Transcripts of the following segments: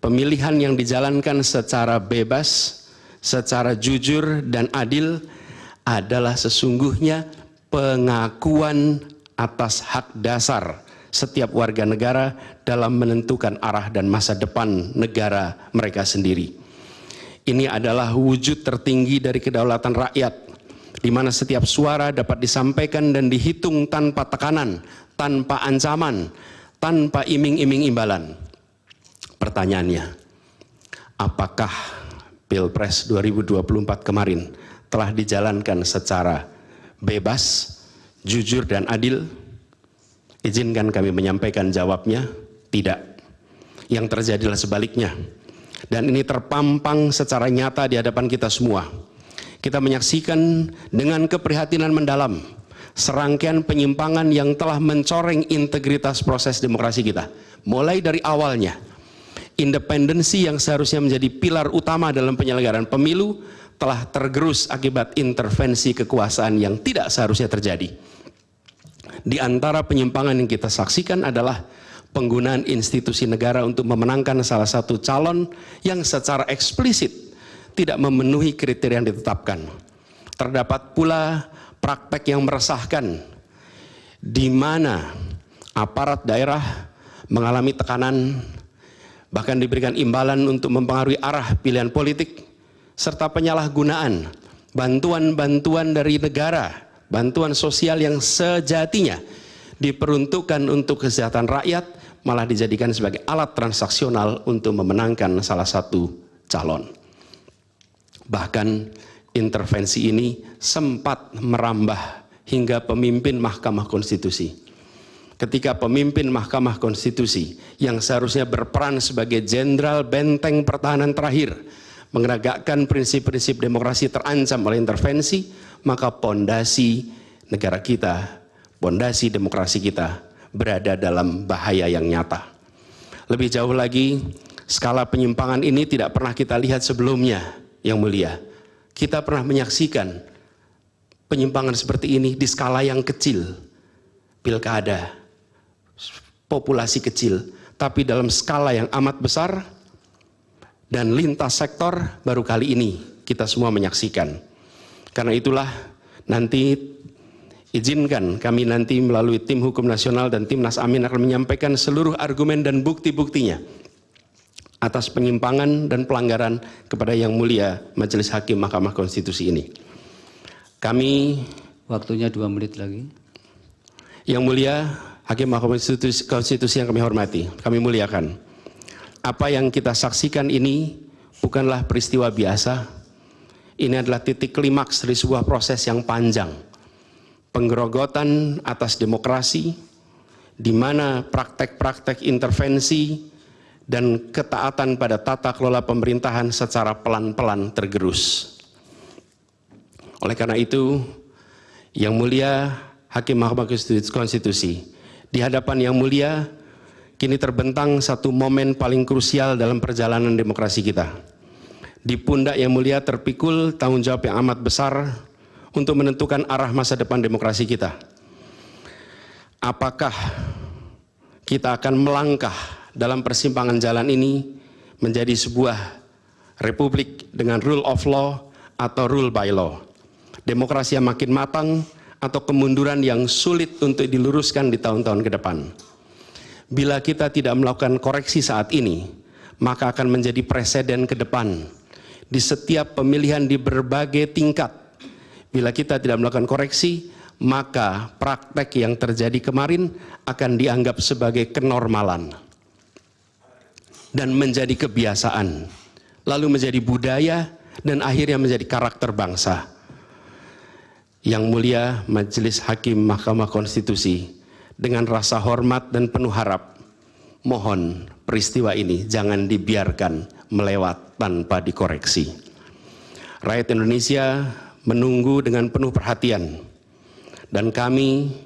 pemilihan yang dijalankan secara bebas, secara jujur dan adil adalah sesungguhnya pengakuan atas hak dasar setiap warga negara dalam menentukan arah dan masa depan negara mereka sendiri. Ini adalah wujud tertinggi dari kedaulatan rakyat, di mana setiap suara dapat disampaikan dan dihitung tanpa tekanan, tanpa ancaman, tanpa iming-iming imbalan. Pertanyaannya, apakah Pilpres 2024 kemarin telah dijalankan secara bebas, jujur dan adil? Izinkan kami menyampaikan jawabnya, tidak. Yang terjadilah sebaliknya. Dan ini terpampang secara nyata di hadapan kita semua. Kita menyaksikan dengan keprihatinan mendalam serangkaian penyimpangan yang telah mencoreng integritas proses demokrasi kita. Mulai dari awalnya, independensi yang seharusnya menjadi pilar utama dalam penyelenggaraan pemilu telah tergerus akibat intervensi kekuasaan yang tidak seharusnya terjadi. Di antara penyimpangan yang kita saksikan adalah penggunaan institusi negara untuk memenangkan salah satu calon yang secara eksplisit tidak memenuhi kriteria yang ditetapkan. Terdapat pula praktek yang meresahkan, di mana aparat daerah mengalami tekanan, bahkan diberikan imbalan untuk mempengaruhi arah pilihan politik, serta penyalahgunaan bantuan-bantuan dari negara, bantuan sosial yang sejatinya diperuntukkan untuk kesejahteraan rakyat, malah dijadikan sebagai alat transaksional untuk memenangkan salah satu calon. Bahkan intervensi ini sempat merambah hingga pemimpin Mahkamah Konstitusi. Ketika pemimpin Mahkamah Konstitusi yang seharusnya berperan sebagai jenderal benteng pertahanan terakhir menegakkan prinsip-prinsip demokrasi terancam oleh intervensi, maka pondasi negara kita, pondasi demokrasi kita berada dalam bahaya yang nyata. Lebih jauh lagi, skala penyimpangan ini tidak pernah kita lihat sebelumnya, Yang Mulia. Kita pernah menyaksikan penyimpangan seperti ini di skala yang kecil, pilkada, populasi kecil, tapi dalam skala yang amat besar dan lintas sektor baru kali ini kita semua menyaksikan. Karena itulah nanti izinkan kami nanti melalui tim hukum nasional dan Timnas Amin akan menyampaikan seluruh argumen dan bukti-buktinya atas penyimpangan dan pelanggaran kepada Yang Mulia Majelis Hakim Mahkamah Konstitusi ini. Kami, waktunya 2 menit lagi. Yang Mulia Hakim Mahkamah Konstitusi yang kami hormati, kami muliakan. Apa yang kita saksikan ini bukanlah peristiwa biasa. Ini adalah titik klimaks dari sebuah proses yang panjang. Penggerogotan atas demokrasi, di mana praktek-praktek intervensi dan ketaatan pada tata kelola pemerintahan secara pelan-pelan tergerus. Oleh karena itu, Yang Mulia Hakim Mahkamah Konstitusi, di hadapan Yang Mulia, kini terbentang satu momen paling krusial dalam perjalanan demokrasi kita. Di pundak Yang Mulia terpikul tanggung jawab yang amat besar untuk menentukan arah masa depan demokrasi kita. Apakah kita akan melangkah dalam persimpangan jalan ini menjadi sebuah republik dengan rule of law atau rule by law? Demokrasi yang makin matang atau kemunduran yang sulit untuk diluruskan di tahun-tahun ke depan? Bila kita tidak melakukan koreksi saat ini, maka akan menjadi presiden ke depan di setiap pemilihan di berbagai tingkat. Bila kita tidak melakukan koreksi, maka praktek yang terjadi kemarin akan dianggap sebagai kenormalan dan menjadi kebiasaan, lalu menjadi budaya dan akhirnya menjadi karakter bangsa. Yang Mulia Majelis Hakim Mahkamah Konstitusi, dengan rasa hormat dan penuh harap, mohon peristiwa ini jangan dibiarkan melewat tanpa dikoreksi. Rakyat Indonesia menunggu dengan penuh perhatian, dan kami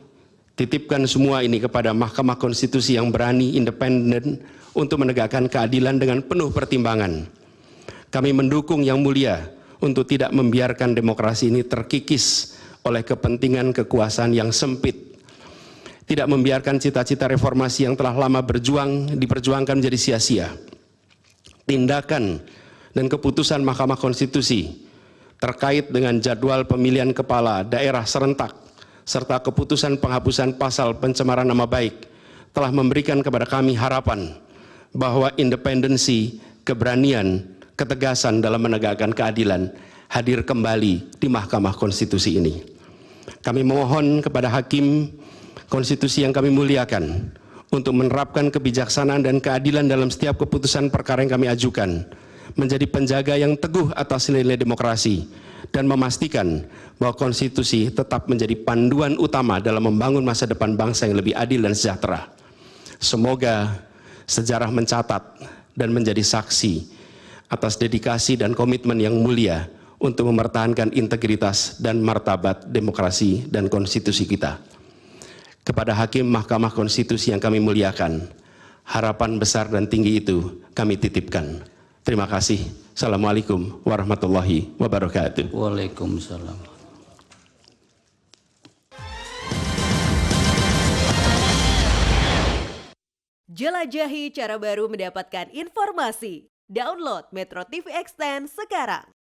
titipkan semua ini kepada Mahkamah Konstitusi yang berani, independen, untuk menegakkan keadilan dengan penuh pertimbangan. Kami mendukung Yang Mulia untuk tidak membiarkan demokrasi ini terkikis oleh kepentingan kekuasaan yang sempit, tidak membiarkan cita-cita reformasi yang telah lama diperjuangkan menjadi sia-sia. tindakan dan keputusan Mahkamah Konstitusi terkait dengan jadwal pemilihan kepala daerah serentak serta keputusan penghapusan pasal pencemaran nama baik telah memberikan kepada kami harapan bahwa independensi, keberanian, ketegasan dalam menegakkan keadilan hadir kembali di Mahkamah Konstitusi ini. Kami memohon kepada Hakim Konstitusi yang kami muliakan untuk menerapkan kebijaksanaan dan keadilan dalam setiap keputusan perkara yang kami ajukan, menjadi penjaga yang teguh atas nilai demokrasi, dan memastikan bahwa konstitusi tetap menjadi panduan utama dalam membangun masa depan bangsa yang lebih adil dan sejahtera. Semoga sejarah mencatat dan menjadi saksi atas dedikasi dan komitmen yang mulia untuk mempertahankan integritas dan martabat demokrasi dan konstitusi kita. Kepada Hakim Mahkamah Konstitusi yang kami muliakan, harapan besar dan tinggi itu kami titipkan. Terima kasih. Assalamualaikum warahmatullahi wabarakatuh. Waalaikumsalam. Jelajahi cara baru mendapatkan informasi. Download Metro TV Extend sekarang.